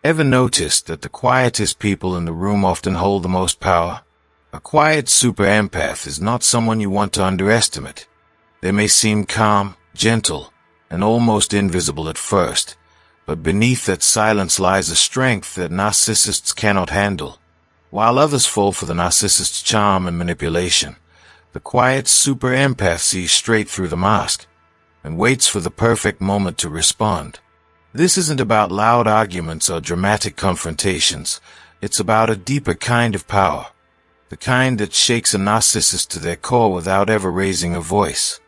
Ever noticed that the quietest people in the room often hold the most power? A quiet super empath is not someone you want to underestimate. They may seem calm, gentle, and almost invisible at first, but beneath that silence lies a strength that narcissists cannot handle. While others fall for the narcissist's charm and manipulation, the quiet super empath sees straight through the mask and waits for the perfect moment to respond. This isn't about loud arguments or dramatic confrontations. It's about a deeper kind of power, the kind that shakes a narcissist to their core without ever raising a voice.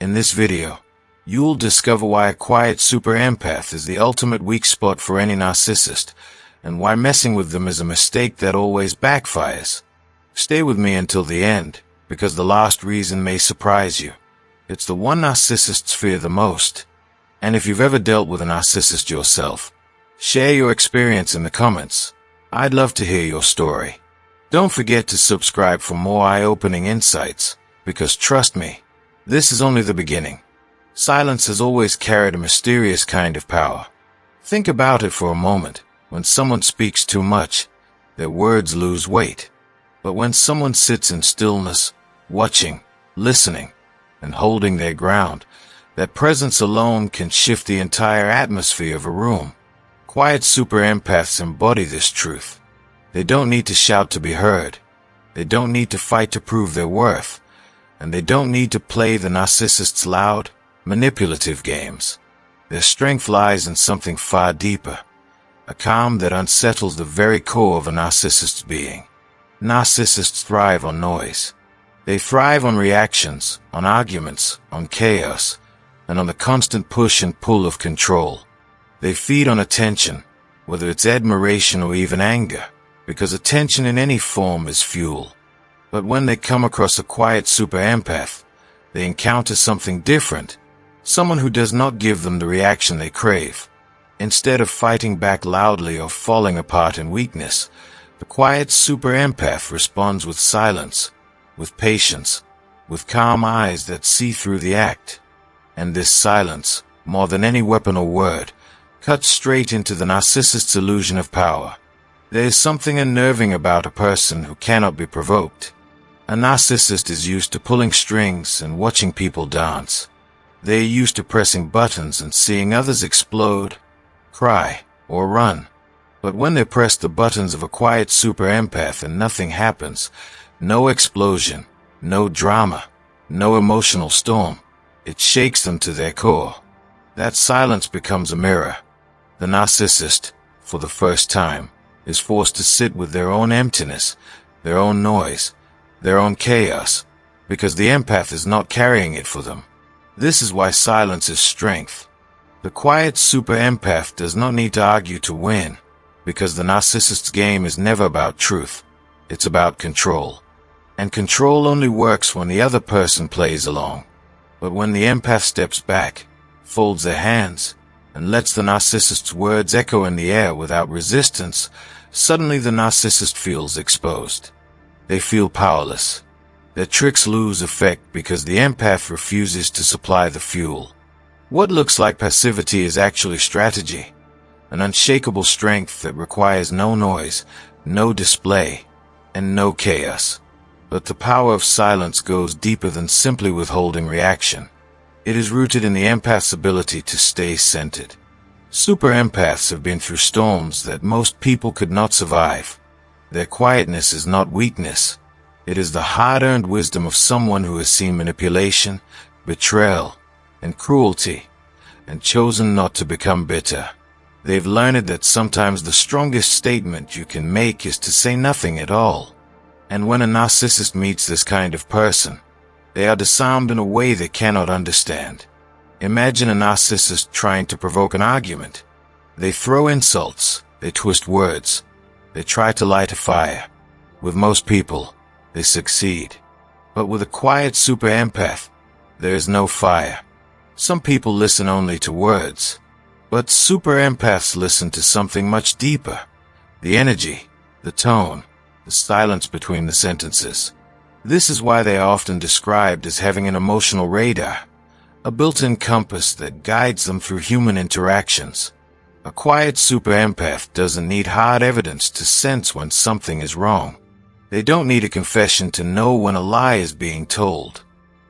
In this video, you'll discover why a quiet super empath is the ultimate weak spot for any narcissist, and why messing with them is a mistake that always backfires. Stay with me until the end, because the last reason may surprise you. It's the one narcissists fear the most. And if you've ever dealt with a narcissist yourself, share your experience in the comments. I'd love to hear your story. Don't forget to subscribe for more eye-opening insights, because trust me, this is only the beginning. Silence has always carried a mysterious kind of power. Think about it for a moment. When someone speaks too much, their words lose weight. But when someone sits in stillness, watching, listening, and holding their ground, that presence alone can shift the entire atmosphere of a room. Quiet super empaths embody this truth. They don't need to shout to be heard. They don't need to fight to prove their worth. And they don't need to play the narcissist's loud, manipulative games. Their strength lies in something far deeper, a calm that unsettles the very core of a narcissist's being. Narcissists thrive on noise. They thrive on reactions, on arguments, on chaos, and on the constant push and pull of control. They feed on attention, whether it's admiration or even anger, because attention in any form is fuel. But when they come across a quiet super empath, they encounter something different, someone who does not give them the reaction they crave. Instead of fighting back loudly or falling apart in weakness, the quiet super empath responds with silence, with patience, with calm eyes that see through the act. And this silence, more than any weapon or word, cuts straight into the narcissist's illusion of power. There is something unnerving about a person who cannot be provoked. A narcissist is used to pulling strings and watching people dance. They are used to pressing buttons and seeing others explode, cry, or run. But when they press the buttons of a quiet super empath and nothing happens, no explosion, no drama, no emotional storm, it shakes them to their core. That silence becomes a mirror. The narcissist, for the first time, is forced to sit with their own emptiness, their own noise, their own chaos, because the empath is not carrying it for them. This is why silence is strength. The quiet super empath does not need to argue to win, because the narcissist's game is never about truth. It's about control. And control only works when the other person plays along. But when the empath steps back, folds their hands, and lets the narcissist's words echo in the air without resistance, suddenly the narcissist feels exposed. They feel powerless. Their tricks lose effect because the empath refuses to supply the fuel. What looks like passivity is actually strategy, an unshakable strength that requires no noise, no display, and no chaos. But the power of silence goes deeper than simply withholding reaction. It is rooted in the empath's ability to stay centered. Super empaths have been through storms that most people could not survive. Their quietness is not weakness. It is the hard-earned wisdom of someone who has seen manipulation, betrayal, and cruelty, and chosen not to become bitter. They've learned that sometimes the strongest statement you can make is to say nothing at all. And when a narcissist meets this kind of person, they are disarmed in a way they cannot understand. Imagine a narcissist trying to provoke an argument. They throw insults, they twist words, they try to light a fire. With most people, they succeed. But with a quiet super empath, there is no fire. Some people listen only to words, but super empaths listen to something much deeper. The energy, the tone, the silence between the sentences. This is why they are often described as having an emotional radar, a built-in compass that guides them through human interactions. A quiet super empath doesn't need hard evidence to sense when something is wrong. They don't need a confession to know when a lie is being told.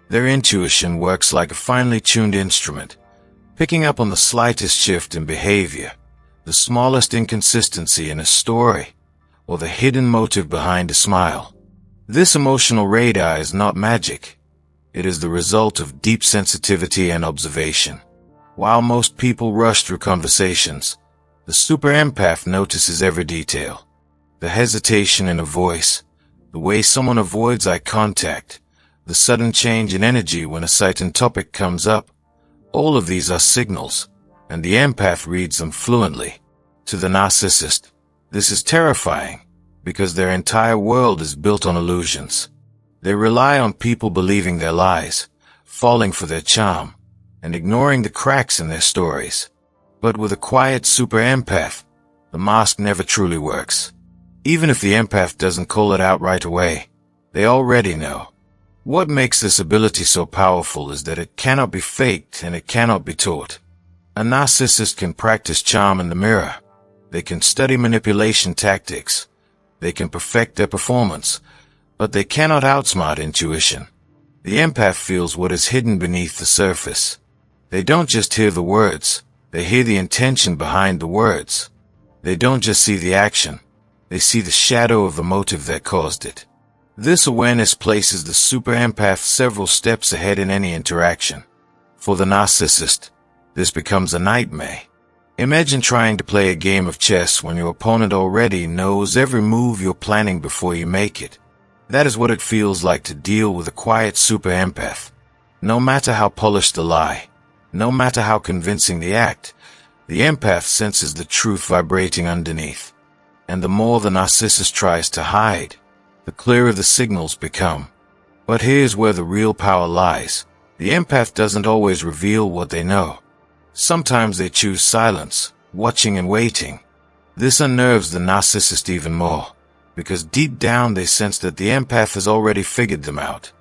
Their intuition works like a finely tuned instrument, picking up on the slightest shift in behavior, the smallest inconsistency in a story, or the hidden motive behind a smile. This emotional radar is not magic. It is the result of deep sensitivity and observation. While most people rush through conversations, the super empath notices every detail. The hesitation in a voice, the way someone avoids eye contact, the sudden change in energy when a certain topic comes up. All of these are signals, and the empath reads them fluently. To the narcissist, this is terrifying, because their entire world is built on illusions. They rely on people believing their lies, falling for their charm, and ignoring the cracks in their stories. But with a quiet super empath, the mask never truly works. Even if the empath doesn't call it out right away, they already know. What makes this ability so powerful is that it cannot be faked and it cannot be taught. A narcissist can practice charm in the mirror. They can study manipulation tactics. They can perfect their performance, but they cannot outsmart intuition. The empath feels what is hidden beneath the surface. They don't just hear the words, they hear the intention behind the words. They don't just see the action, they see the shadow of the motive that caused it. This awareness places the super empath several steps ahead in any interaction. For the narcissist, this becomes a nightmare. Imagine trying to play a game of chess when your opponent already knows every move you're planning before you make it. That is what it feels like to deal with a quiet super empath. No matter how polished the lie, no matter how convincing the act, the empath senses the truth vibrating underneath. And the more the narcissist tries to hide, the clearer the signals become. But here's where the real power lies. The empath doesn't always reveal what they know. Sometimes they choose silence, watching and waiting. This unnerves the narcissist even more, because deep down they sense that the empath has already figured them out.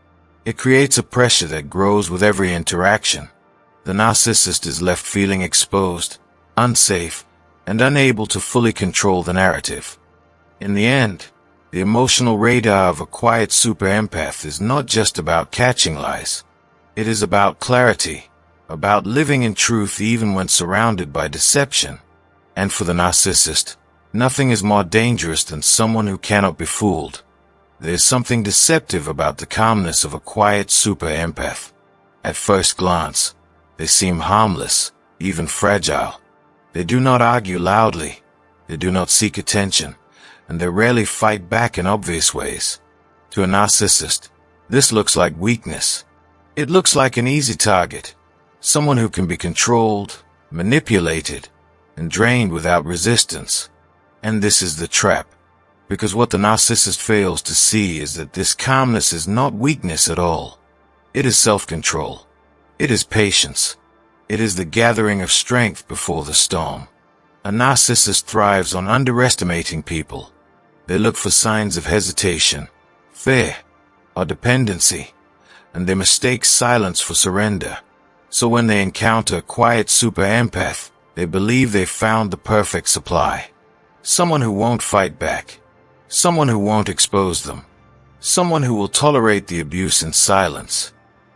It creates a pressure that grows with every interaction. The narcissist is left feeling exposed, unsafe, and unable to fully control the narrative. In the end, the emotional radar of a quiet super empath is not just about catching lies. It is about clarity, about living in truth even when surrounded by deception. And for the narcissist, nothing is more dangerous than someone who cannot be fooled. There is something deceptive about the calmness of a quiet super empath. At first glance, they seem harmless, even fragile. They do not argue loudly, they do not seek attention, and they rarely fight back in obvious ways. To a narcissist, this looks like weakness. It looks like an easy target, someone who can be controlled, manipulated, and drained without resistance. And this is the trap, because what the narcissist fails to see is that this calmness is not weakness at all. It is self-control. It is patience. It is the gathering of strength before the storm. A narcissist thrives on underestimating people. They look for signs of hesitation, fear, or dependency, and they mistake silence for surrender. So when they encounter a quiet super empath, they believe they've found the perfect supply. Someone who won't fight back. Someone who won't expose them. Someone who will tolerate the abuse in silence.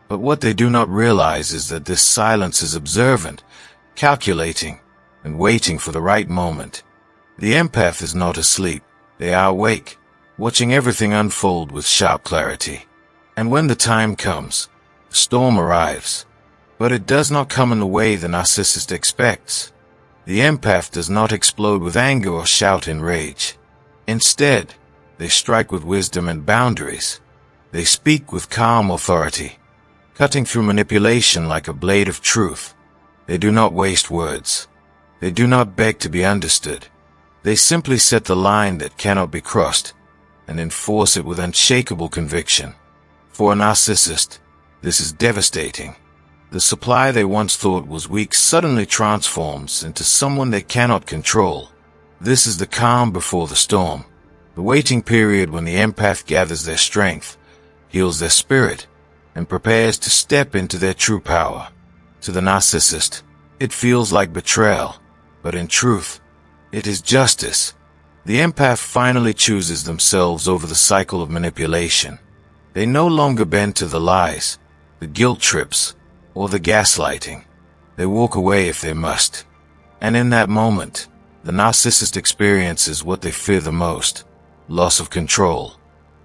But what they do not realize is that this silence is observant, calculating, and waiting for the right moment. The empath is not asleep. They are awake, watching everything unfold with sharp clarity. And when the time comes, the storm arrives. But it does not come in the way the narcissist expects. The empath does not explode with anger or shout in rage. Instead, they strike with wisdom and boundaries. They speak with calm authority, cutting through manipulation like a blade of truth. They do not waste words. They do not beg to be understood. They simply set the line that cannot be crossed and enforce it with unshakable conviction. For a narcissist, this is devastating. The supply they once thought was weak suddenly transforms into someone they cannot control. This is the calm before the storm, the waiting period when the empath gathers their strength, heals their spirit, and prepares to step into their true power. To the narcissist, it feels like betrayal. but in truth, it is justice. The empath finally chooses themselves over the cycle of manipulation. They no longer bend to the lies, the guilt trips, or the gaslighting. They walk away if they must. And in that moment, the narcissist experiences what they fear the most: loss of control.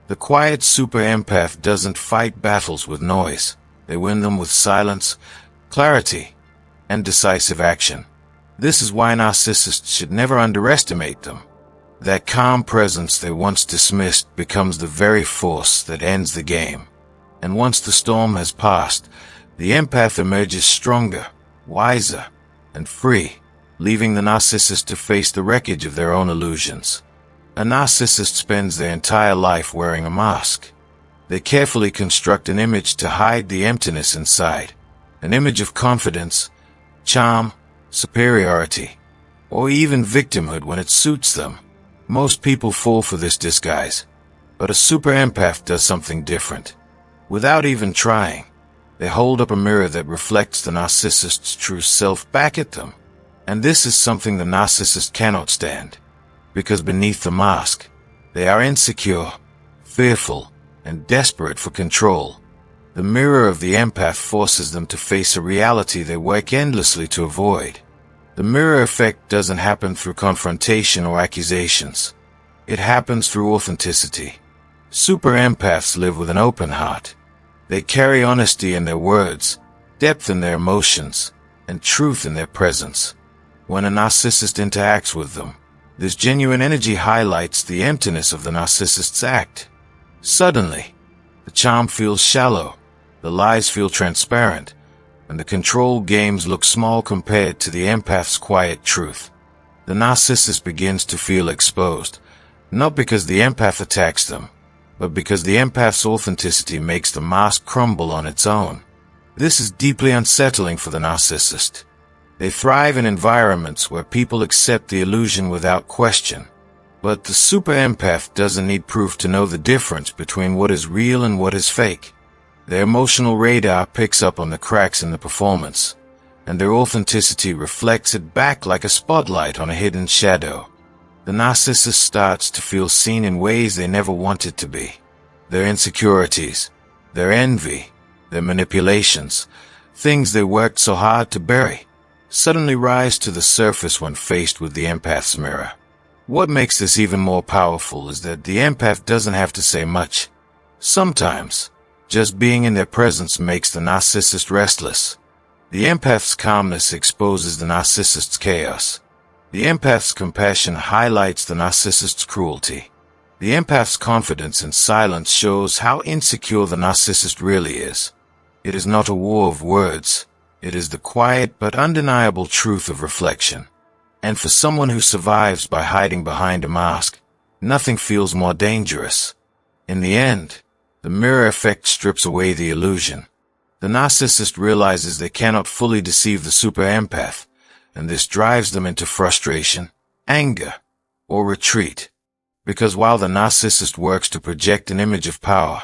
The quiet super empath doesn't fight battles with noise. They win them with silence, clarity, and decisive action. This is why narcissists should never underestimate them. That calm presence they once dismissed becomes the very force that ends the game. And once the storm has passed, the empath emerges stronger, wiser, and free, leaving the narcissist to face the wreckage of their own illusions. A narcissist spends their entire life wearing a mask. They carefully construct an image to hide the emptiness inside, an image of confidence, charm, superiority, or even victimhood when it suits them. Most people fall for this disguise, but a super empath does something different. Without even trying, they hold up a mirror that reflects the narcissist's true self back at them. And this is something the narcissist cannot stand, because beneath the mask, they are insecure, fearful, and desperate for control. The mirror of the empath forces them to face a reality they work endlessly to avoid. The mirror effect doesn't happen through confrontation or accusations. It happens through authenticity. Super empaths live with an open heart. They carry honesty in their words, depth in their emotions, and truth in their presence. When a narcissist interacts with them, this genuine energy highlights the emptiness of the narcissist's act. Suddenly, the charm feels shallow, the lies feel transparent, and the control games look small compared to the empath's quiet truth. The narcissist begins to feel exposed, not because the empath attacks them, but because the empath's authenticity makes the mask crumble on its own. This is deeply unsettling for the narcissist. They thrive in environments where people accept the illusion without question. But the super empath doesn't need proof to know the difference between what is real and what is fake. Their emotional radar picks up on the cracks in the performance, and their authenticity reflects it back like a spotlight on a hidden shadow. The narcissist starts to feel seen in ways they never wanted to be. Their insecurities, their envy, their manipulations, things they worked so hard to bury, suddenly rise to the surface when faced with the empath's mirror. What makes this even more powerful is that the empath doesn't have to say much. Sometimes, just being in their presence makes the narcissist restless. The empath's calmness exposes the narcissist's chaos. The empath's compassion highlights the narcissist's cruelty. The empath's confidence in silence shows how insecure the narcissist really is. It is not a war of words. It is the quiet but undeniable truth of reflection. And for someone who survives by hiding behind a mask, nothing feels more dangerous. In the end, the mirror effect strips away the illusion. The narcissist realizes they cannot fully deceive the super empath, and this drives them into frustration, anger, or retreat. Because while the narcissist works to project an image of power,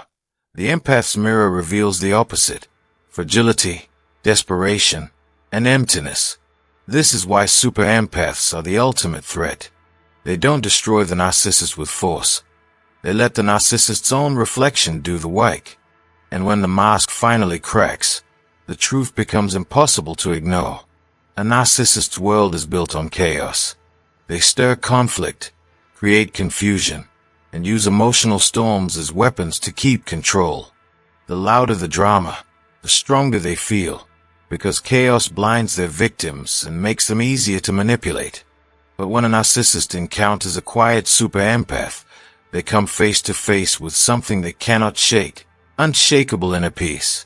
the empath's mirror reveals the opposite: fragility, desperation, and emptiness. This is why super empaths are the ultimate threat. They don't destroy the narcissist with force. They let the narcissist's own reflection do the work. And when the mask finally cracks, the truth becomes impossible to ignore. A narcissist's world is built on chaos. They stir conflict, create confusion, and use emotional storms as weapons to keep control. The louder the drama, the stronger they feel, because chaos blinds their victims and makes them easier to manipulate. But when a narcissist encounters a quiet super empath, they come face to face with something they cannot shake, unshakable inner peace.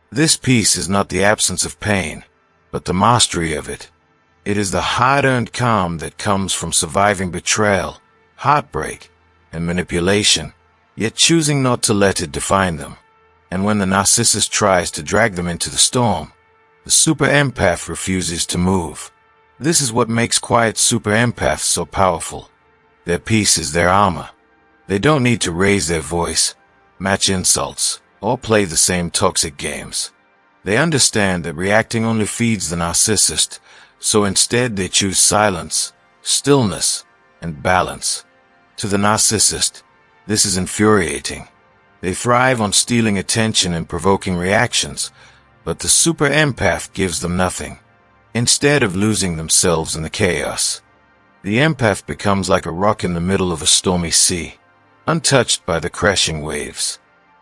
This peace is not the absence of pain, but the mastery of it. It is the hard-earned calm that comes from surviving betrayal, heartbreak, and manipulation, yet choosing not to let it define them. And when the narcissist tries to drag them into the storm, the super empath refuses to move. This is what makes quiet super empaths so powerful. Their peace is their armor. They don't need to raise their voice, match insults, or play the same toxic games. They understand that reacting only feeds the narcissist, So instead they choose silence, stillness, and balance. To the narcissist, this is infuriating. They thrive on stealing attention and provoking reactions, but the super empath gives them nothing. Instead of losing themselves in the chaos, the empath becomes like a rock in the middle of a stormy sea, untouched by the crashing waves.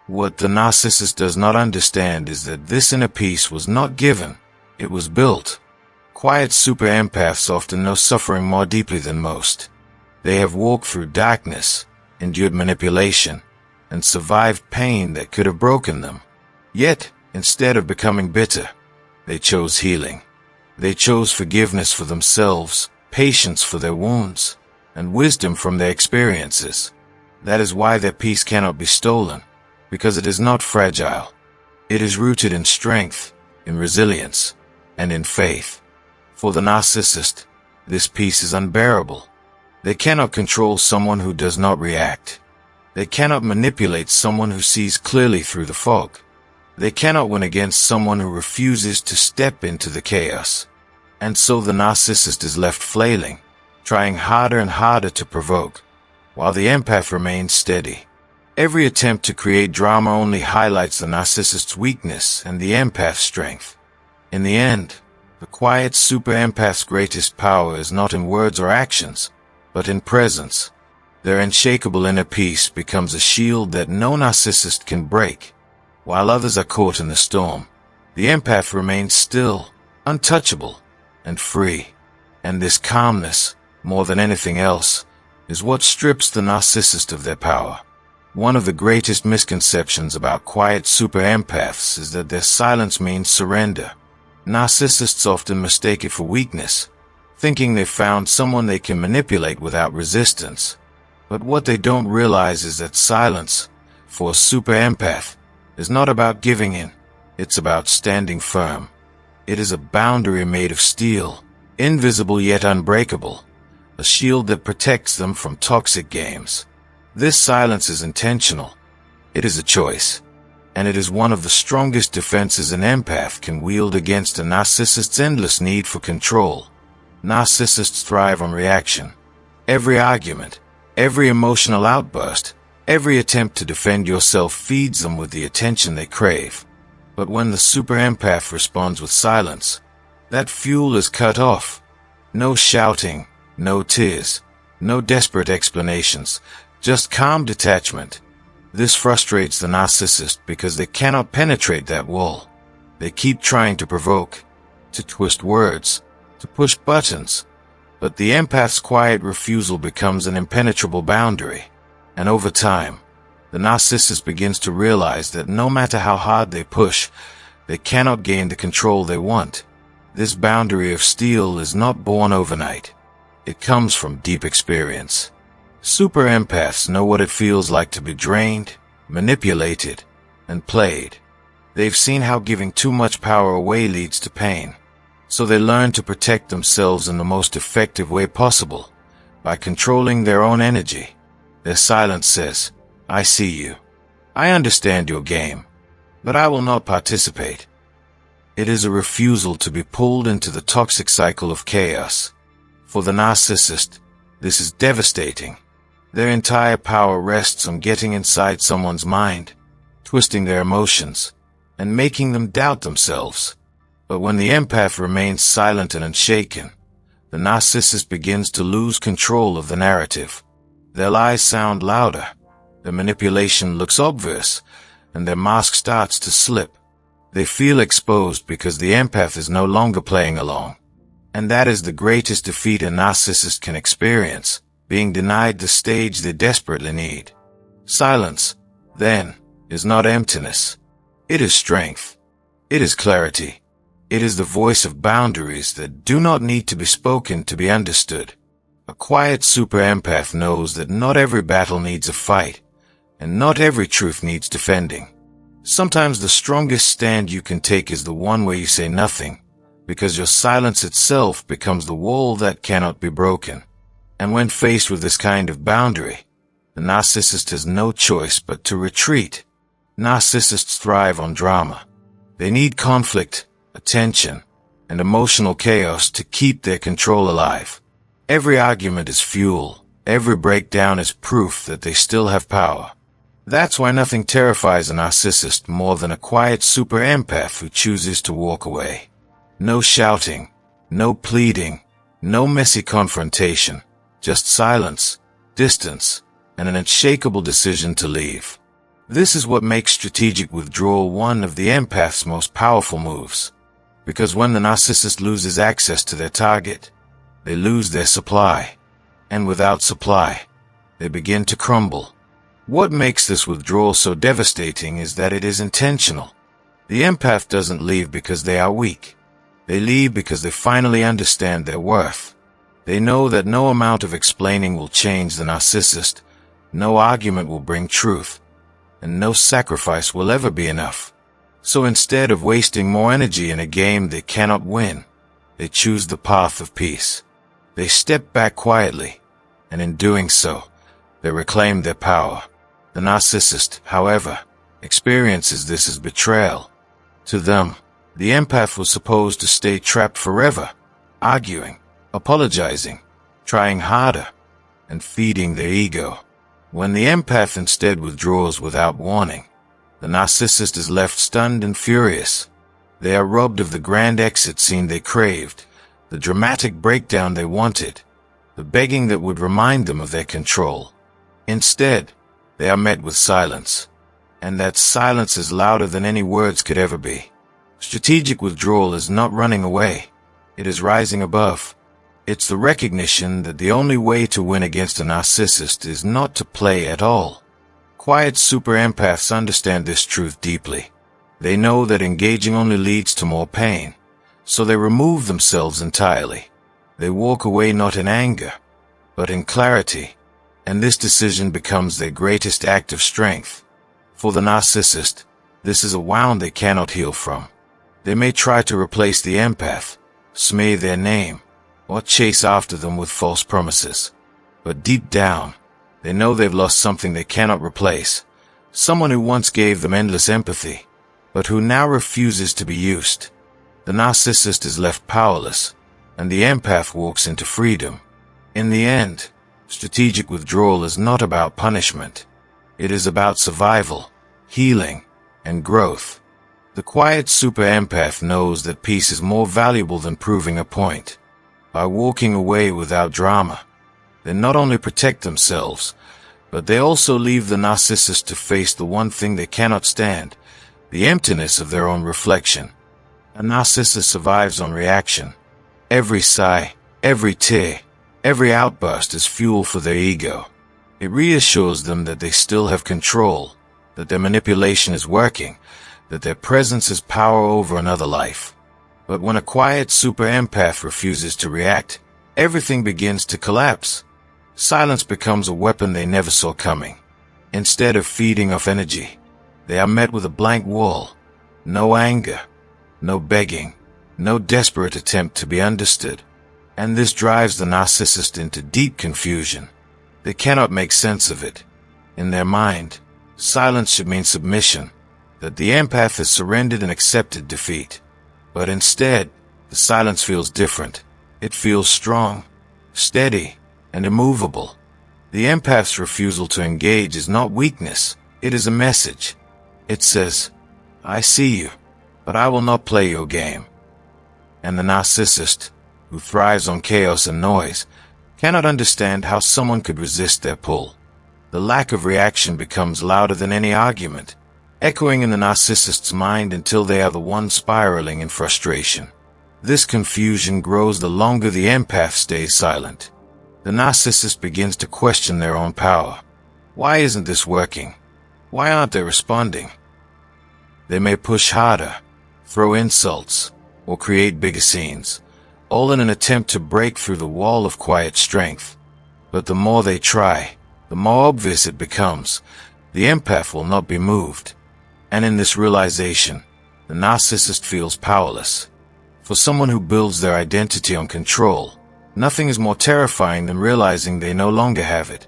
What the narcissist does not understand is that this inner peace was not given, it was built. Quiet super empaths often know suffering more deeply than most. They have walked through darkness, endured manipulation, and survived pain that could have broken them. Yet, instead of becoming bitter, they chose healing. They chose forgiveness for themselves, patience for their wounds, and wisdom from their experiences. That is why their peace cannot be stolen, because it is not fragile. It is rooted in strength, in resilience, and in faith. For the narcissist, this peace is unbearable. They cannot control someone who does not react. They cannot manipulate someone who sees clearly through the fog. They cannot win against someone who refuses to step into the chaos. And so the narcissist is left flailing, trying harder and harder to provoke, while the empath remains steady. Every attempt to create drama only highlights the narcissist's weakness and the empath's strength. In the end, the quiet super empath's greatest power is not in words or actions, but in presence. Their unshakable inner peace becomes a shield that no narcissist can break. While others are caught in the storm, the empath remains still, untouchable, and free. And this calmness, more than anything else, is what strips the narcissist of their power. One of the greatest misconceptions about quiet super empaths is that their silence means surrender. Narcissists often mistake it for weakness, thinking they've found someone they can manipulate without resistance. But what they don't realize is that silence, for a super empath, is not about giving in, it's about standing firm. It is a boundary made of steel, invisible yet unbreakable, a shield that protects them from toxic games. This silence is intentional. It is a choice, and it is one of the strongest defenses an empath can wield against a narcissist's endless need for control. Narcissists thrive on reaction. Every argument, every emotional outburst, every attempt to defend yourself feeds them with the attention they crave. But when the super empath responds with silence, that fuel is cut off. No shouting, no tears, no desperate explanations, just calm detachment. This frustrates the narcissist because they cannot penetrate that wall. They keep trying to provoke, to twist words, to push buttons, but the empath's quiet refusal becomes an impenetrable boundary. And over time, the narcissist begins to realize that no matter how hard they push, they cannot gain the control they want. This boundary of steel is not born overnight. It comes from deep experience. Super empaths know what it feels like to be drained, manipulated, and played. They've seen how giving too much power away leads to pain. So they learn to protect themselves in the most effective way possible, by controlling their own energy. Their silence says, "I see you. I understand your game, but I will not participate." It is a refusal to be pulled into the toxic cycle of chaos. For the narcissist, this is devastating. Their entire power rests on getting inside someone's mind, twisting their emotions, and making them doubt themselves. But when the empath remains silent and unshaken, the narcissist begins to lose control of the narrative. Their lies sound louder, their manipulation looks obvious, and their mask starts to slip. They feel exposed because the empath is no longer playing along. And that is the greatest defeat a narcissist can experience, being denied the stage they desperately need. Silence, then, is not emptiness. It is strength. It is clarity. It is the voice of boundaries that do not need to be spoken to be understood. A quiet super empath knows that not every battle needs a fight, and not every truth needs defending. Sometimes the strongest stand you can take is the one where you say nothing, because your silence itself becomes the wall that cannot be broken. And when faced with this kind of boundary, the narcissist has no choice but to retreat. Narcissists thrive on drama. They need conflict, attention, and emotional chaos to keep their control alive. Every argument is fuel. Every breakdown is proof that they still have power. That's why nothing terrifies a narcissist more than a quiet super empath who chooses to walk away. No shouting, no pleading, no messy confrontation, just silence, distance, and an unshakable decision to leave. This is what makes strategic withdrawal one of the empath's most powerful moves. Because when the narcissist loses access to their target, they lose their supply. And without supply, they begin to crumble. What makes this withdrawal so devastating is that it is intentional. The empath doesn't leave because they are weak. They leave because they finally understand their worth. They know that no amount of explaining will change the narcissist, no argument will bring truth, and no sacrifice will ever be enough. So instead of wasting more energy in a game they cannot win, they choose the path of peace. They step back quietly, and in doing so, they reclaim their power. The narcissist, however, experiences this as betrayal. To them, the empath was supposed to stay trapped forever, arguing, apologizing, trying harder, and feeding their ego. When the empath instead withdraws without warning, the narcissist is left stunned and furious. They are robbed of the grand exit scene they craved, the dramatic breakdown they wanted, the begging that would remind them of their control. Instead, they are met with silence, and that silence is louder than any words could ever be. Strategic withdrawal is not running away, it is rising above. It's the recognition that the only way to win against a narcissist is not to play at all. Quiet super empaths understand this truth deeply. They know that engaging only leads to more pain, so they remove themselves entirely. They walk away not in anger, but in clarity, and this decision becomes their greatest act of strength. For the narcissist, this is a wound they cannot heal from. They may try to replace the empath, smear their name, or chase after them with false promises. But deep down, they know they've lost something they cannot replace. Someone who once gave them endless empathy, but who now refuses to be used. The narcissist is left powerless, and the empath walks into freedom. In the end, strategic withdrawal is not about punishment. It is about survival, healing, and growth. The quiet super empath knows that peace is more valuable than proving a point. By walking away without drama, they not only protect themselves, but they also leave the narcissist to face the one thing they cannot stand, the emptiness of their own reflection. A narcissist survives on reaction. Every sigh, every tear, every outburst is fuel for their ego. It reassures them that they still have control, that their manipulation is working, that their presence has power over another life. But when a quiet super empath refuses to react, everything begins to collapse. Silence becomes a weapon they never saw coming. Instead of feeding off energy, they are met with a blank wall. No anger, no begging, no desperate attempt to be understood. And this drives the narcissist into deep confusion. They cannot make sense of it. In their mind, silence should mean submission, that the empath has surrendered and accepted defeat. But instead, the silence feels different. It feels strong, steady, and immovable. The empath's refusal to engage is not weakness, it is a message. It says, I see you, but I will not play your game. And the narcissist, who thrives on chaos and noise, cannot understand how someone could resist their pull. The lack of reaction becomes louder than any argument, echoing in the narcissist's mind until they are the one spiraling in frustration. This confusion grows the longer the empath stays silent. The narcissist begins to question their own power. Why isn't this working? Why aren't they responding? They may push harder, throw insults, or create bigger scenes, all in an attempt to break through the wall of quiet strength. But the more they try, the more obvious it becomes. The empath will not be moved. And in this realization, the narcissist feels powerless. For someone who builds their identity on control, nothing is more terrifying than realizing they no longer have it.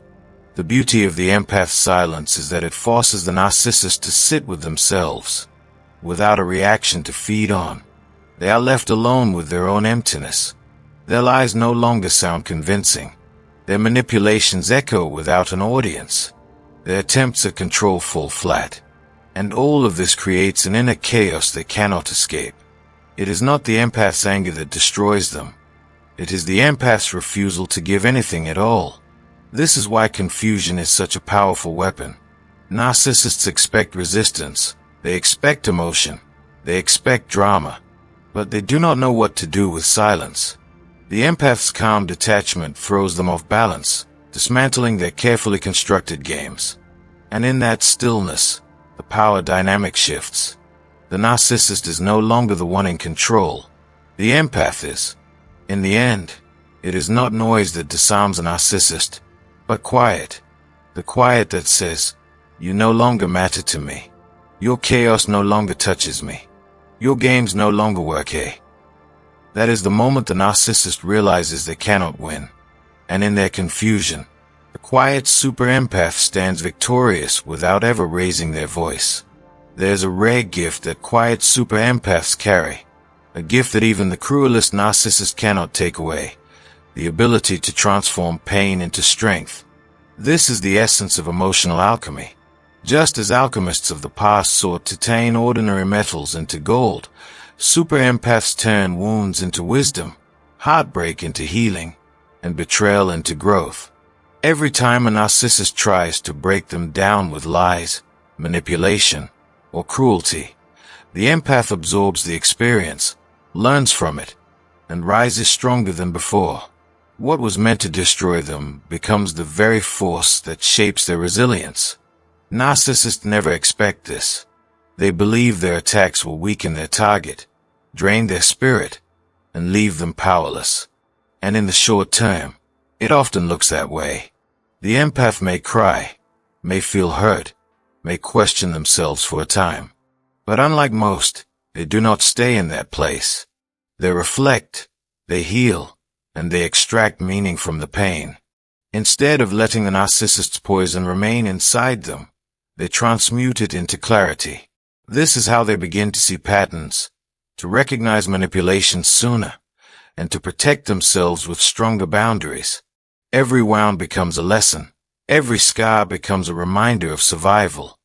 The beauty of the empath's silence is that it forces the narcissist to sit with themselves, without a reaction to feed on. They are left alone with their own emptiness. Their lies no longer sound convincing. Their manipulations echo without an audience. Their attempts at control fall flat. And all of this creates an inner chaos they cannot escape. It is not the empath's anger that destroys them. It is the empath's refusal to give anything at all. This is why confusion is such a powerful weapon. Narcissists expect resistance. They expect emotion. They expect drama. But they do not know what to do with silence. The empath's calm detachment throws them off balance, dismantling their carefully constructed games. And in that stillness, the power dynamic shifts. The narcissist is no longer the one in control. The empath is. In the end, it is not noise that disarms a narcissist, but quiet. The quiet that says, "You no longer matter to me. Your chaos no longer touches me. Your games no longer work, eh?" That is the moment the narcissist realizes they cannot win. And in their confusion, the quiet super empath stands victorious without ever raising their voice. There's a rare gift that quiet super empaths carry. A gift that even the cruelest narcissist cannot take away. The ability to transform pain into strength. This is the essence of emotional alchemy. Just as alchemists of the past sought to turn ordinary metals into gold, super empaths turn wounds into wisdom, heartbreak into healing, and betrayal into growth. Every time a narcissist tries to break them down with lies, manipulation, or cruelty, the empath absorbs the experience, learns from it, and rises stronger than before. What was meant to destroy them becomes the very force that shapes their resilience. Narcissists never expect this. They believe their attacks will weaken their target, drain their spirit, and leave them powerless. And in the short term, it often looks that way. The empath may cry, may feel hurt, may question themselves for a time. But unlike most, they do not stay in that place. They reflect, they heal, and they extract meaning from the pain. Instead of letting the narcissist's poison remain inside them, they transmute it into clarity. This is how they begin to see patterns, to recognize manipulation sooner, and to protect themselves with stronger boundaries. Every wound becomes a lesson. Every scar becomes a reminder of survival.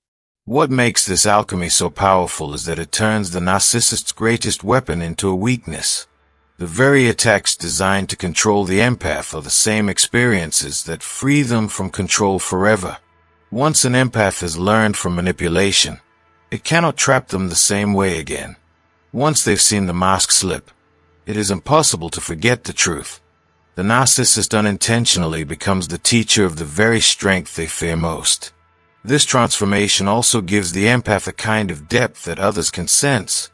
What makes this alchemy so powerful is that it turns the narcissist's greatest weapon into a weakness. The very attacks designed to control the empath are the same experiences that free them from control forever. Once an empath has learned from manipulation, it cannot trap them the same way again. Once they've seen the mask slip, it is impossible to forget the truth. The narcissist unintentionally becomes the teacher of the very strength they fear most. This transformation also gives the empath a kind of depth that others can sense.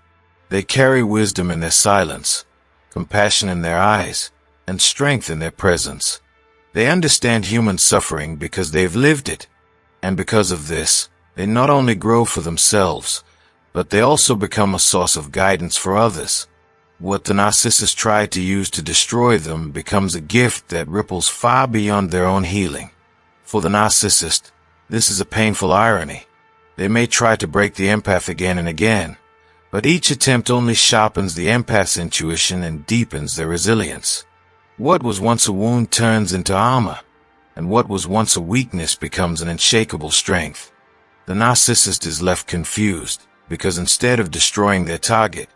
They carry wisdom in their silence, compassion in their eyes, and strength in their presence. They understand human suffering because they've lived it. And because of this, they not only grow for themselves, but they also become a source of guidance for others. What the narcissist tried to use to destroy them becomes a gift that ripples far beyond their own healing. For the narcissist, this is a painful irony. They may try to break the empath again and again, but each attempt only sharpens the empath's intuition and deepens their resilience. What was once a wound turns into armor, and what was once a weakness becomes an unshakable strength. The narcissist is left confused, because instead of destroying their target,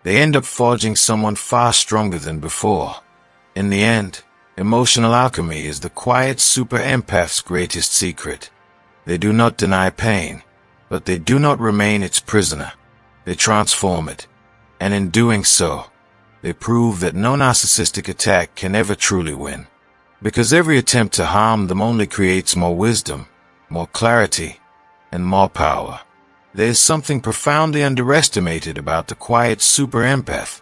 they end up forging someone far stronger than before. In the end, emotional alchemy is the quiet super empath's greatest secret. They do not deny pain, but they do not remain its prisoner. They transform it, and in doing so, they prove that no narcissistic attack can ever truly win. Because every attempt to harm them only creates more wisdom, more clarity, and more power. There is something profoundly underestimated about the quiet super empath.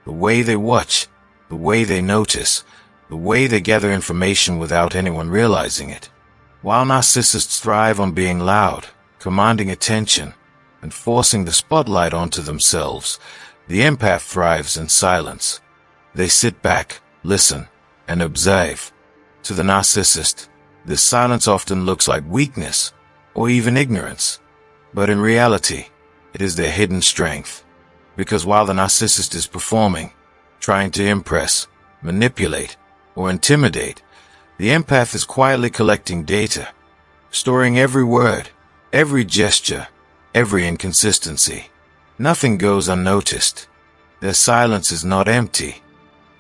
The way they watch, the way they notice, the way they gather information without anyone realizing it. While narcissists thrive on being loud, commanding attention, and forcing the spotlight onto themselves, the empath thrives in silence. They sit back, listen, and observe. To the narcissist, this silence often looks like weakness, or even ignorance. But in reality, it is their hidden strength. Because while the narcissist is performing, trying to impress, manipulate, or intimidate, the empath is quietly collecting data, storing every word, every gesture, every inconsistency. Nothing goes unnoticed. Their silence is not empty.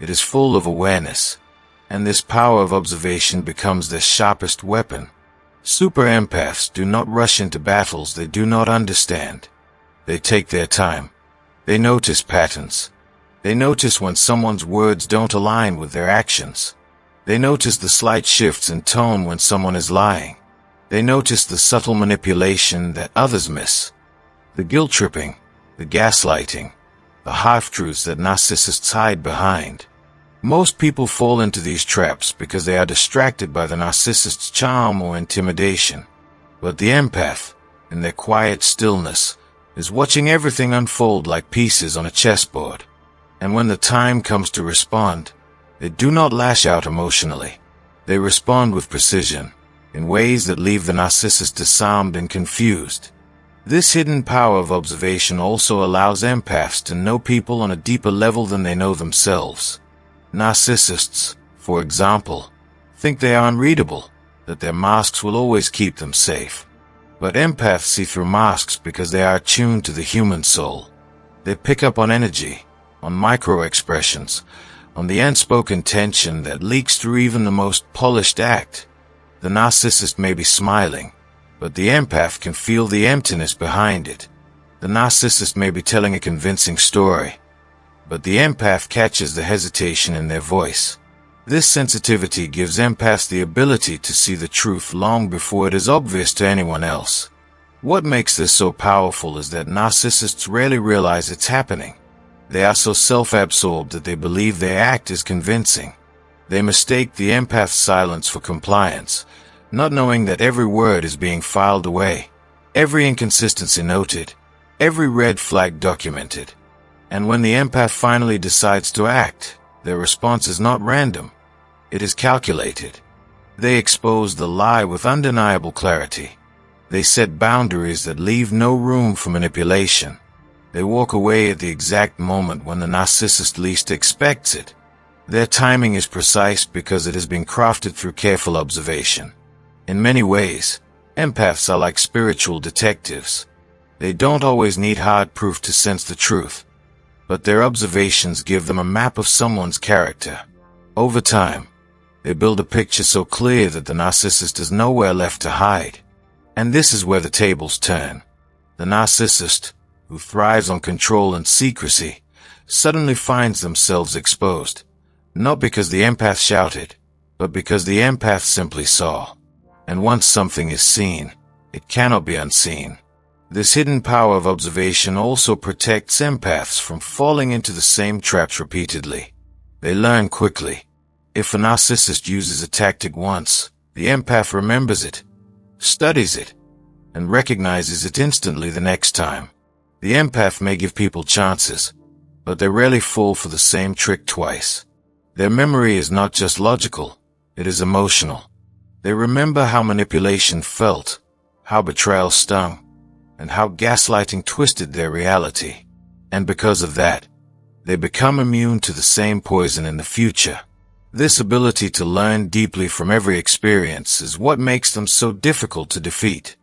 It is full of awareness, and this power of observation becomes their sharpest weapon. Super empaths do not rush into battles they do not understand. They take their time. They notice patterns. They notice when someone's words don't align with their actions. They notice the slight shifts in tone when someone is lying. They notice the subtle manipulation that others miss. The guilt-tripping, the gaslighting, the half-truths that narcissists hide behind. Most people fall into these traps because they are distracted by the narcissist's charm or intimidation. But the empath, in their quiet stillness, is watching everything unfold like pieces on a chessboard. And when the time comes to respond, they do not lash out emotionally. They respond with precision, in ways that leave the narcissist disarmed and confused. This hidden power of observation also allows empaths to know people on a deeper level than they know themselves. Narcissists, for example, think they are unreadable, that their masks will always keep them safe. But empaths see through masks because they are attuned to the human soul. They pick up on energy, on micro-expressions, on the unspoken tension that leaks through even the most polished act. The narcissist may be smiling, but the empath can feel the emptiness behind it. The narcissist may be telling a convincing story, but the empath catches the hesitation in their voice. This sensitivity gives empaths the ability to see the truth long before it is obvious to anyone else. What makes this so powerful is that narcissists rarely realize it's happening. They are so self-absorbed that they believe their act is convincing. They mistake the empath's silence for compliance, not knowing that every word is being filed away, every inconsistency noted, every red flag documented. And when the empath finally decides to act, their response is not random. It is calculated. They expose the lie with undeniable clarity. They set boundaries that leave no room for manipulation. They walk away at the exact moment when the narcissist least expects it. Their timing is precise because it has been crafted through careful observation. In many ways, empaths are like spiritual detectives. They don't always need hard proof to sense the truth, but their observations give them a map of someone's character. Over time, they build a picture so clear that the narcissist has nowhere left to hide. And this is where the tables turn. The narcissist, who thrives on control and secrecy, suddenly finds themselves exposed. Not because the empath shouted, but because the empath simply saw. And once something is seen, it cannot be unseen. This hidden power of observation also protects empaths from falling into the same traps repeatedly. They learn quickly. If a narcissist uses a tactic once, the empath remembers it, studies it, and recognizes it instantly the next time. The empath may give people chances, but they rarely fall for the same trick twice. Their memory is not just logical, it is emotional. They remember how manipulation felt, how betrayal stung, and how gaslighting twisted their reality. And because of that, they become immune to the same poison in the future. This ability to learn deeply from every experience is what makes them so difficult to defeat.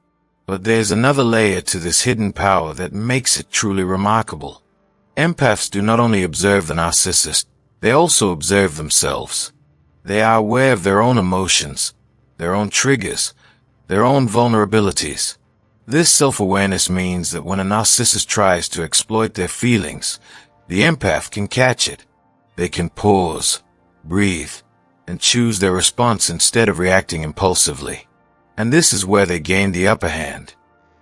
But there's another layer to this hidden power that makes it truly remarkable. Empaths do not only observe the narcissist, they also observe themselves. They are aware of their own emotions, their own triggers, their own vulnerabilities. This self-awareness means that when a narcissist tries to exploit their feelings, the empath can catch it. They can pause, breathe, and choose their response instead of reacting impulsively. And this is where they gain the upper hand.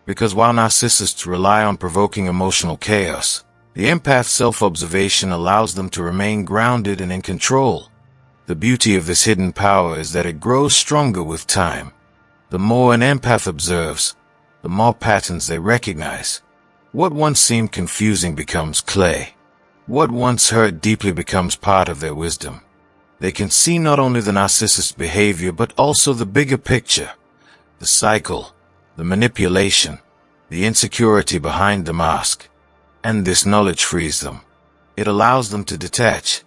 Because while narcissists rely on provoking emotional chaos, the empath's self-observation allows them to remain grounded and in control. The beauty of this hidden power is that it grows stronger with time. The more an empath observes, the more patterns they recognize. What once seemed confusing becomes clay. What once hurt deeply becomes part of their wisdom. They can see not only the narcissist's behavior but also the bigger picture. The cycle, the manipulation, the insecurity behind the mask. And this knowledge frees them. It allows them to detach,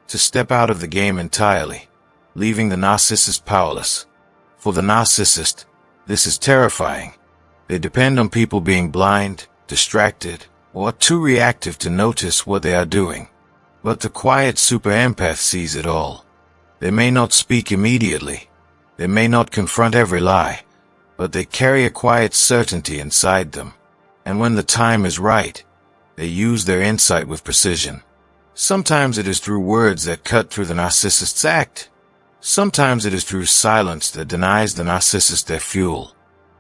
to step out of the game entirely, leaving the narcissist powerless. For the narcissist, this is terrifying. They depend on people being blind, distracted, or too reactive to notice what they are doing. But the quiet super empath sees it all. They may not speak immediately. They may not confront every lie, but they carry a quiet certainty inside them. And when the time is right, they use their insight with precision. Sometimes it is through words that cut through the narcissist's act. Sometimes it is through silence that denies the narcissist their fuel.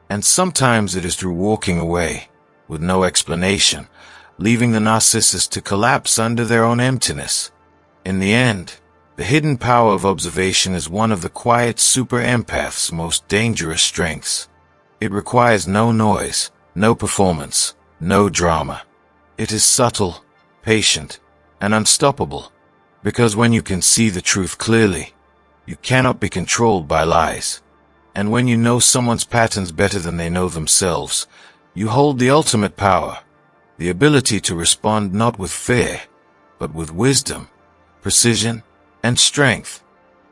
And sometimes it is through walking away, with no explanation, leaving the narcissist to collapse under their own emptiness. In the end, the hidden power of observation is one of the quiet super empath's most dangerous strengths. It requires no noise, no performance, no drama. It is subtle, patient, and unstoppable, because when you can see the truth clearly, you cannot be controlled by lies. And when you know someone's patterns better than they know themselves, you hold the ultimate power, the ability to respond not with fear, but with wisdom, precision, and strength.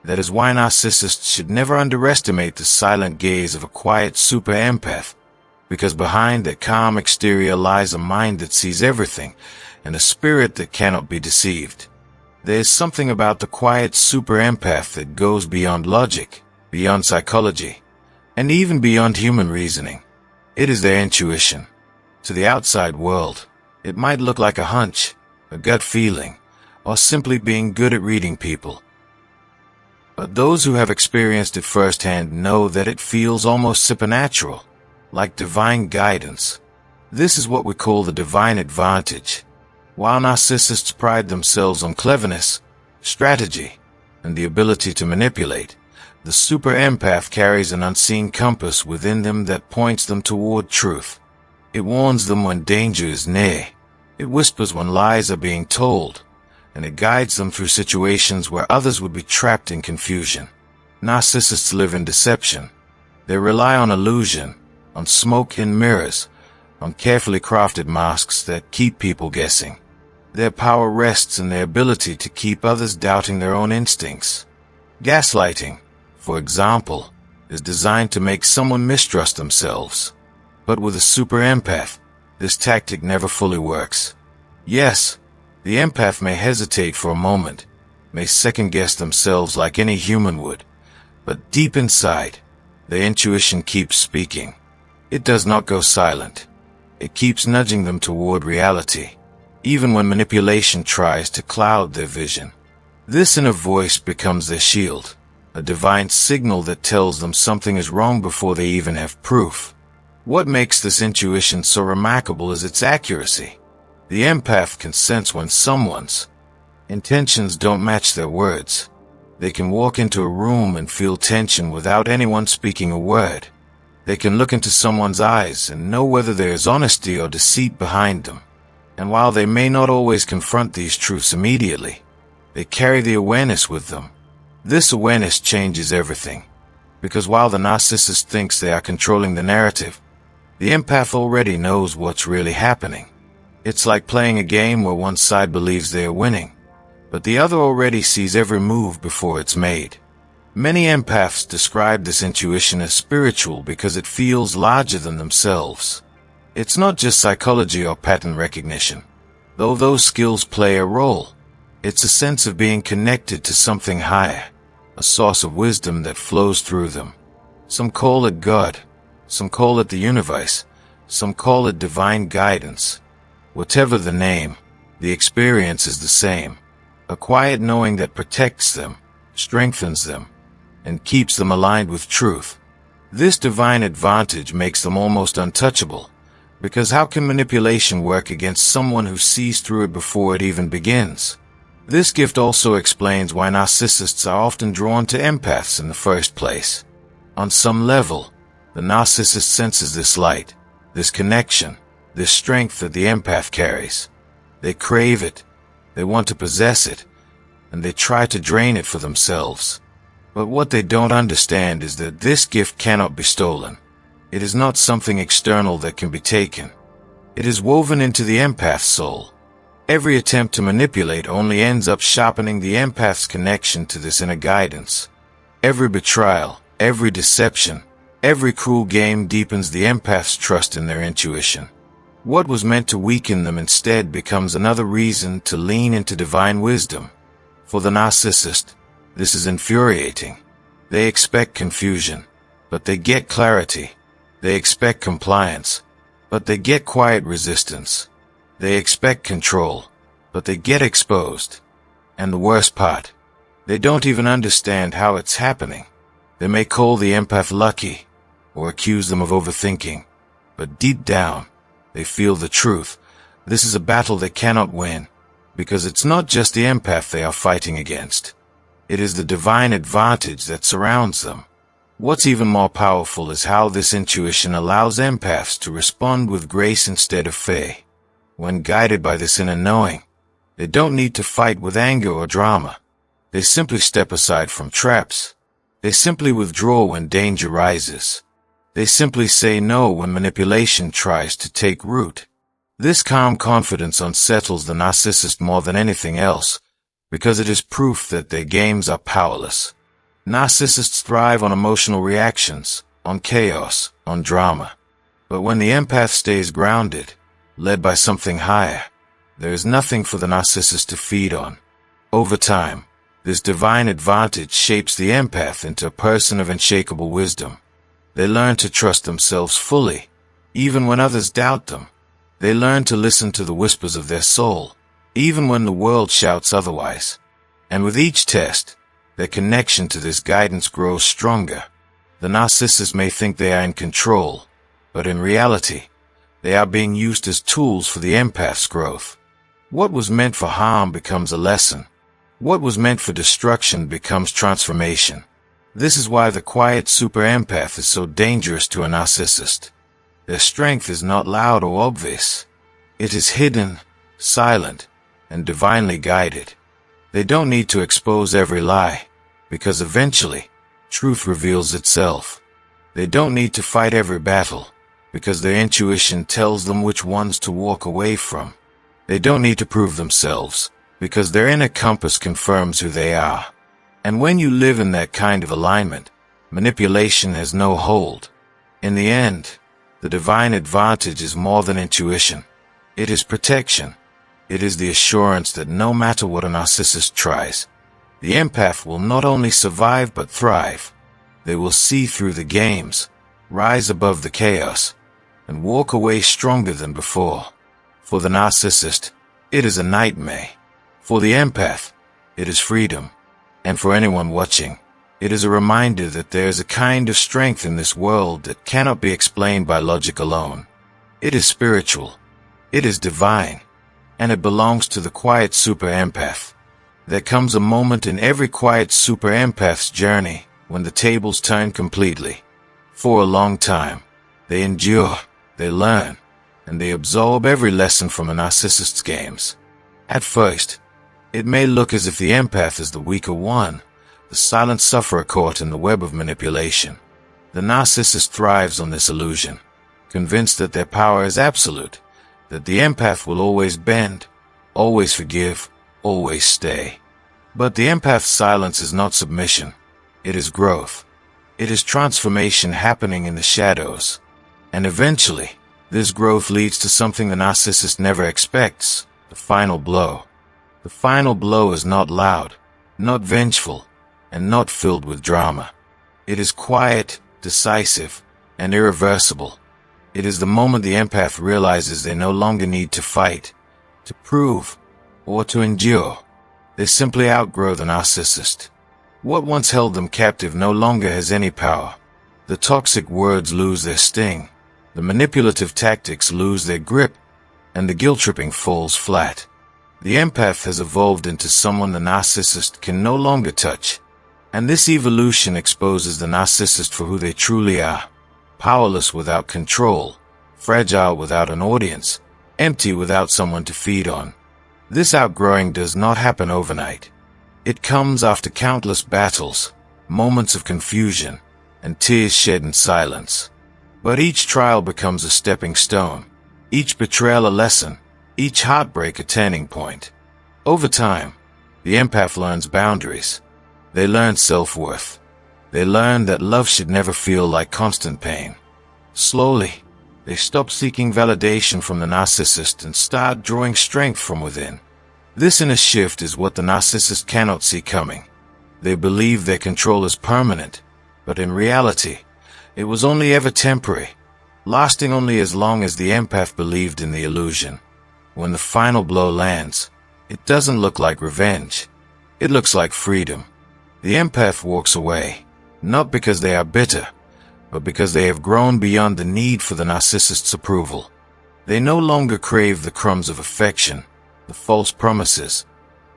That is why narcissists should never underestimate the silent gaze of a quiet super empath, because behind that calm exterior lies a mind that sees everything, and a spirit that cannot be deceived. There is something about the quiet super empath that goes beyond logic, beyond psychology, and even beyond human reasoning. It is their intuition. To the outside world, it might look like a hunch, a gut feeling, or simply being good at reading people. But those who have experienced it firsthand know that it feels almost supernatural, like divine guidance. This is what we call the divine advantage. While narcissists pride themselves on cleverness, strategy, and the ability to manipulate, the super empath carries an unseen compass within them that points them toward truth. It warns them when danger is near. It whispers when lies are being told, and it guides them through situations where others would be trapped in confusion. Narcissists live in deception. They rely on illusion, on smoke and mirrors, on carefully crafted masks that keep people guessing. Their power rests in their ability to keep others doubting their own instincts. Gaslighting, for example, is designed to make someone mistrust themselves. But with a super empath, this tactic never fully works. Yes, the empath may hesitate for a moment, may second-guess themselves like any human would, but deep inside, their intuition keeps speaking. It does not go silent. It keeps nudging them toward reality, even when manipulation tries to cloud their vision. This inner voice becomes their shield, a divine signal that tells them something is wrong before they even have proof. What makes this intuition so remarkable is its accuracy. The empath can sense when someone's intentions don't match their words. They can walk into a room and feel tension without anyone speaking a word. They can look into someone's eyes and know whether there is honesty or deceit behind them. And while they may not always confront these truths immediately, they carry the awareness with them. This awareness changes everything, because while the narcissist thinks they are controlling the narrative, the empath already knows what's really happening. It's like playing a game where one side believes they are winning, but the other already sees every move before it's made. Many empaths describe this intuition as spiritual because it feels larger than themselves. It's not just psychology or pattern recognition, though those skills play a role. It's a sense of being connected to something higher, a source of wisdom that flows through them. Some call it God, some call it the universe, some call it divine guidance. Whatever the name, the experience is the same. A quiet knowing that protects them, strengthens them, and keeps them aligned with truth. This divine advantage makes them almost untouchable, because how can manipulation work against someone who sees through it before it even begins? This gift also explains why narcissists are often drawn to empaths in the first place. On some level, the narcissist senses this light, this connection, this strength that the empath carries. They crave it, they want to possess it, and they try to drain it for themselves. But what they don't understand is that this gift cannot be stolen. It is not something external that can be taken. It is woven into the empath's soul. Every attempt to manipulate only ends up sharpening the empath's connection to this inner guidance. Every betrayal, every deception, every cruel game deepens the empath's trust in their intuition. What was meant to weaken them instead becomes another reason to lean into divine wisdom. For the narcissist, this is infuriating. They expect confusion, but they get clarity. They expect compliance, but they get quiet resistance. They expect control, but they get exposed. And the worst part, they don't even understand how it's happening. They may call the empath lucky, or accuse them of overthinking, but deep down, they feel the truth. This is a battle they cannot win, because it's not just the empath they are fighting against. It is the divine advantage that surrounds them. What's even more powerful is how this intuition allows empaths to respond with grace instead of fear. When guided by this inner knowing, they don't need to fight with anger or drama. They simply step aside from traps. They simply withdraw when danger rises. They simply say no when manipulation tries to take root. This calm confidence unsettles the narcissist more than anything else, because it is proof that their games are powerless. Narcissists thrive on emotional reactions, on chaos, on drama. But when the empath stays grounded, led by something higher, there is nothing for the narcissist to feed on. Over time, this divine advantage shapes the empath into a person of unshakable wisdom. They learn to trust themselves fully, even when others doubt them. They learn to listen to the whispers of their soul, even when the world shouts otherwise. And with each test, their connection to this guidance grows stronger. The narcissist may think they are in control, but in reality, they are being used as tools for the empath's growth. What was meant for harm becomes a lesson. What was meant for destruction becomes transformation. This is why the quiet super empath is so dangerous to a narcissist. Their strength is not loud or obvious. It is hidden, silent, and divinely guided. They don't need to expose every lie, because eventually, truth reveals itself. They don't need to fight every battle, because their intuition tells them which ones to walk away from. They don't need to prove themselves, because their inner compass confirms who they are. And when you live in that kind of alignment, manipulation has no hold. In the end, the divine advantage is more than intuition. It is protection. It is the assurance that no matter what a narcissist tries, the empath will not only survive but thrive. They will see through the games, rise above the chaos, and walk away stronger than before. For the narcissist, it is a nightmare. For the empath, it is freedom. And for anyone watching, it is a reminder that there is a kind of strength in this world that cannot be explained by logic alone. It is spiritual. It is divine. And it belongs to the quiet super empath. There comes a moment in every quiet super empath's journey when the tables turn completely. For a long time, they endure, they learn, and they absorb every lesson from a narcissist's games. At first, it may look as if the empath is the weaker one, the silent sufferer caught in the web of manipulation. The narcissist thrives on this illusion, convinced that their power is absolute, that the empath will always bend, always forgive, always stay. But the empath's silence is not submission. It is growth. It is transformation happening in the shadows. And eventually, this growth leads to something the narcissist never expects, the final blow. The final blow is not loud, not vengeful, and not filled with drama. It is quiet, decisive, and irreversible. It is the moment the empath realizes they no longer need to fight, to prove, or to endure. They simply outgrow the narcissist. What once held them captive no longer has any power. The toxic words lose their sting. The manipulative tactics lose their grip, and the guilt-tripping falls flat. The empath has evolved into someone the narcissist can no longer touch. And this evolution exposes the narcissist for who they truly are. Powerless without control, fragile without an audience, empty without someone to feed on. This outgrowing does not happen overnight. It comes after countless battles, moments of confusion, and tears shed in silence. But each trial becomes a stepping stone. Each betrayal a lesson, each heartbreak a turning point. Over time, the empath learns boundaries. They learn self-worth. They learn that love should never feel like constant pain. Slowly, they stop seeking validation from the narcissist and start drawing strength from within. This inner shift is what the narcissist cannot see coming. They believe their control is permanent, but in reality, it was only ever temporary, lasting only as long as the empath believed in the illusion. When the final blow lands, it doesn't look like revenge. It looks like freedom. The empath walks away, not because they are bitter, but because they have grown beyond the need for the narcissist's approval. They no longer crave the crumbs of affection, the false promises,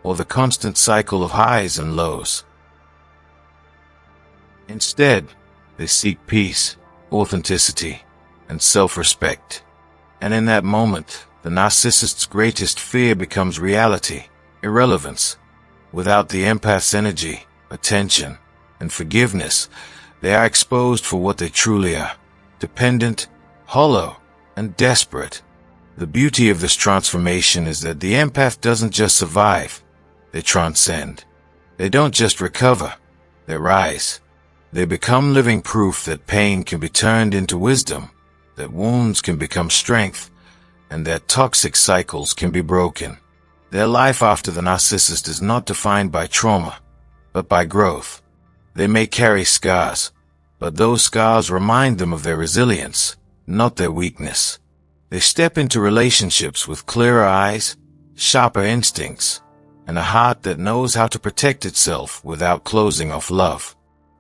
or the constant cycle of highs and lows. Instead, they seek peace, authenticity, and self-respect. And in that moment, the narcissist's greatest fear becomes reality, irrelevance. Without the empath's energy, attention, and forgiveness, they are exposed for what they truly are: dependent, hollow, and desperate. The beauty of this transformation is that the empath doesn't just survive, they transcend. They don't just recover, they rise. They become living proof that pain can be turned into wisdom, that wounds can become strength, and that toxic cycles can be broken. Their life after the narcissist is not defined by trauma, but by growth. They may carry scars, but those scars remind them of their resilience, not their weakness. They step into relationships with clearer eyes, sharper instincts, and a heart that knows how to protect itself without closing off love.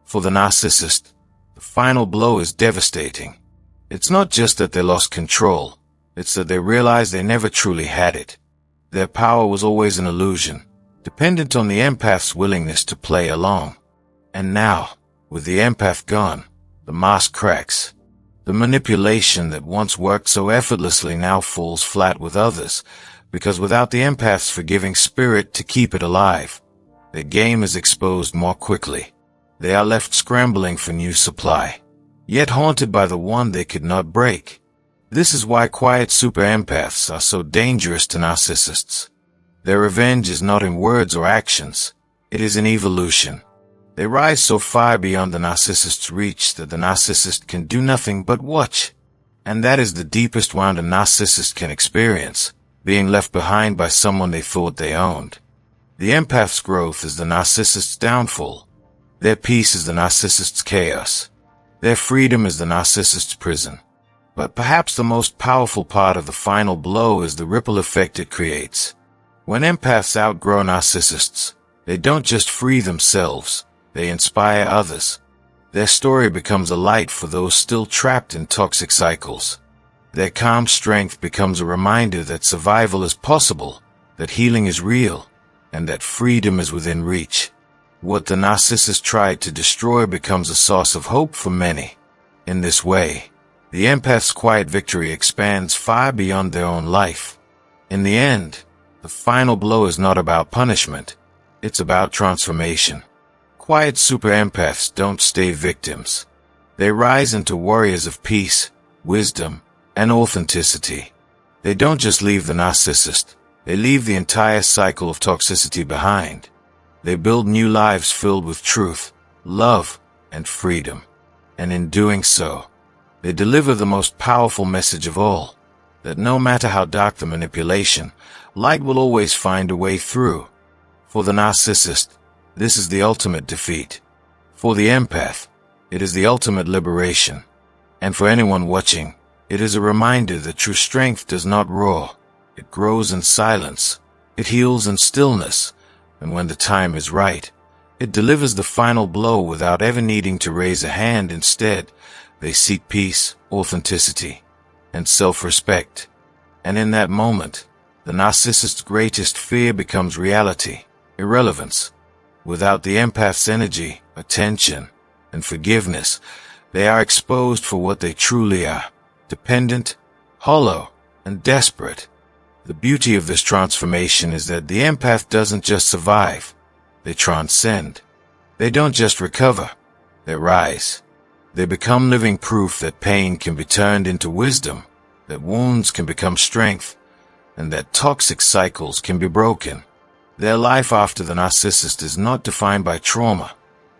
For the narcissist, the final blow is devastating. It's not just that they lost control, it's that they realize they never truly had it. Their power was always an illusion, dependent on the empath's willingness to play along. And now, with the empath gone, the mask cracks. The manipulation that once worked so effortlessly now falls flat with others, because without the empath's forgiving spirit to keep it alive, their game is exposed more quickly. They are left scrambling for new supply, yet haunted by the one they could not break. This is why quiet super empaths are so dangerous to narcissists. Their revenge is not in words or actions, it is in evolution. They rise so far beyond the narcissist's reach that the narcissist can do nothing but watch. And that is the deepest wound a narcissist can experience, being left behind by someone they thought they owned. The empath's growth is the narcissist's downfall. Their peace is the narcissist's chaos. Their freedom is the narcissist's prison. But perhaps the most powerful part of the final blow is the ripple effect it creates. When empaths outgrow narcissists, they don't just free themselves, they inspire others. Their story becomes a light for those still trapped in toxic cycles. Their calm strength becomes a reminder that survival is possible, that healing is real, and that freedom is within reach. What the narcissist tried to destroy becomes a source of hope for many. In this way, the empath's quiet victory expands far beyond their own life. In the end, the final blow is not about punishment, it's about transformation. Quiet super empaths don't stay victims. They rise into warriors of peace, wisdom, and authenticity. They don't just leave the narcissist, they leave the entire cycle of toxicity behind. They build new lives filled with truth, love, and freedom. And in doing so, they deliver the most powerful message of all, that no matter how dark the manipulation, light will always find a way through. For the narcissist, this is the ultimate defeat. For the empath, it is the ultimate liberation. And for anyone watching, it is a reminder that true strength does not roar. It grows in silence. It heals in stillness. And when the time is right, it delivers the final blow without ever needing to raise a hand. Instead, they seek peace, authenticity, and self-respect. And in that moment, the narcissist's greatest fear becomes reality, irrelevance. Without the empath's energy, attention, and forgiveness, they are exposed for what they truly are: dependent, hollow, and desperate. The beauty of this transformation is that the empath doesn't just survive, they transcend. They don't just recover, they rise. They become living proof that pain can be turned into wisdom, that wounds can become strength, and that toxic cycles can be broken. Their life after the narcissist is not defined by trauma,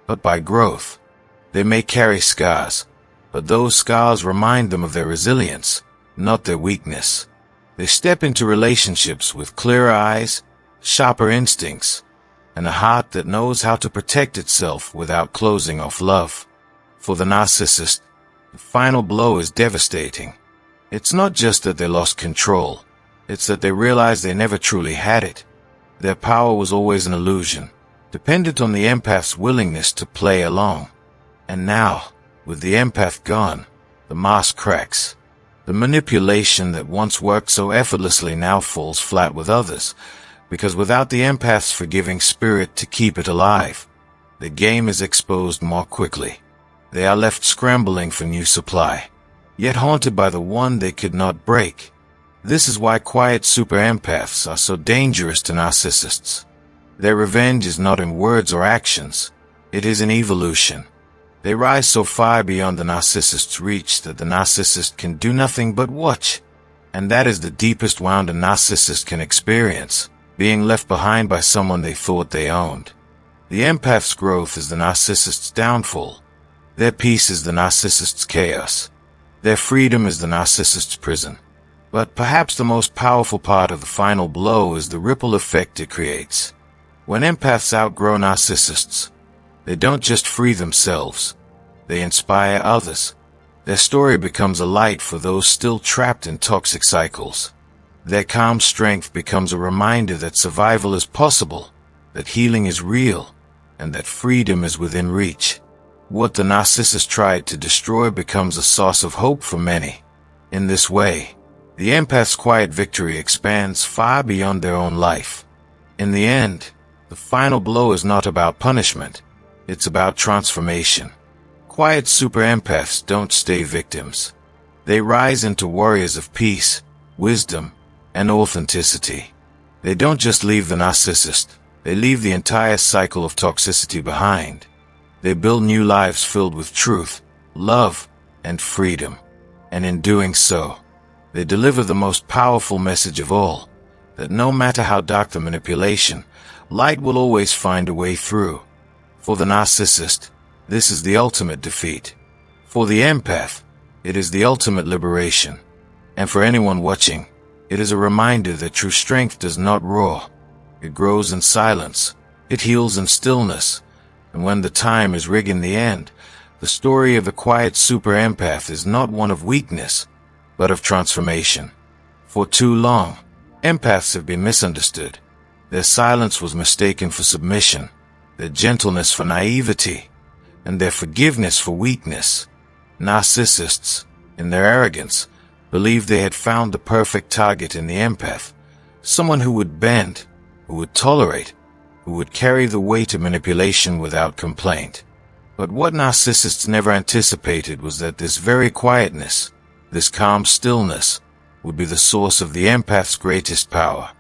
but by growth. They may carry scars, but those scars remind them of their resilience, not their weakness. They step into relationships with clearer eyes, sharper instincts, and a heart that knows how to protect itself without closing off love. For the narcissist, the final blow is devastating. It's not just that they lost control, it's that they realize they never truly had it. Their power was always an illusion, dependent on the empath's willingness to play along. And now, with the empath gone, the mask cracks. The manipulation that once worked so effortlessly now falls flat with others, because without the empath's forgiving spirit to keep it alive, the game is exposed more quickly. They are left scrambling for new supply, yet haunted by the one they could not break. This is why quiet super empaths are so dangerous to narcissists. Their revenge is not in words or actions, it is in evolution. They rise so far beyond the narcissist's reach that the narcissist can do nothing but watch. And that is the deepest wound a narcissist can experience, being left behind by someone they thought they owned. The empath's growth is the narcissist's downfall. Their peace is the narcissist's chaos. Their freedom is the narcissist's prison. But perhaps the most powerful part of the final blow is the ripple effect it creates. When empaths outgrow narcissists, they don't just free themselves, they inspire others. Their story becomes a light for those still trapped in toxic cycles. Their calm strength becomes a reminder that survival is possible, that healing is real, and that freedom is within reach. What the narcissist tried to destroy becomes a source of hope for many. In this way, the empath's quiet victory expands far beyond their own life. In the end, the final blow is not about punishment, it's about transformation. Quiet super empaths don't stay victims. They rise into warriors of peace, wisdom, and authenticity. They don't just leave the narcissist, they leave the entire cycle of toxicity behind. They build new lives filled with truth, love, and freedom. And in doing so, they deliver the most powerful message of all, that no matter how dark the manipulation, light will always find a way through. For the narcissist, this is the ultimate defeat. For the empath, it is the ultimate liberation. And for anyone watching, it is a reminder that true strength does not roar. It grows in silence, it heals in stillness, and when the time is rigged in the end, the story of the quiet super empath is not one of weakness, but of transformation. For too long, empaths have been misunderstood. Their silence was mistaken for submission, their gentleness for naivety, and their forgiveness for weakness. Narcissists, in their arrogance, believed they had found the perfect target in the empath, someone who would bend, who would tolerate, who would carry the weight of manipulation without complaint. But what narcissists never anticipated was that this very quietness, this calm stillness, would be the source of the empath's greatest power.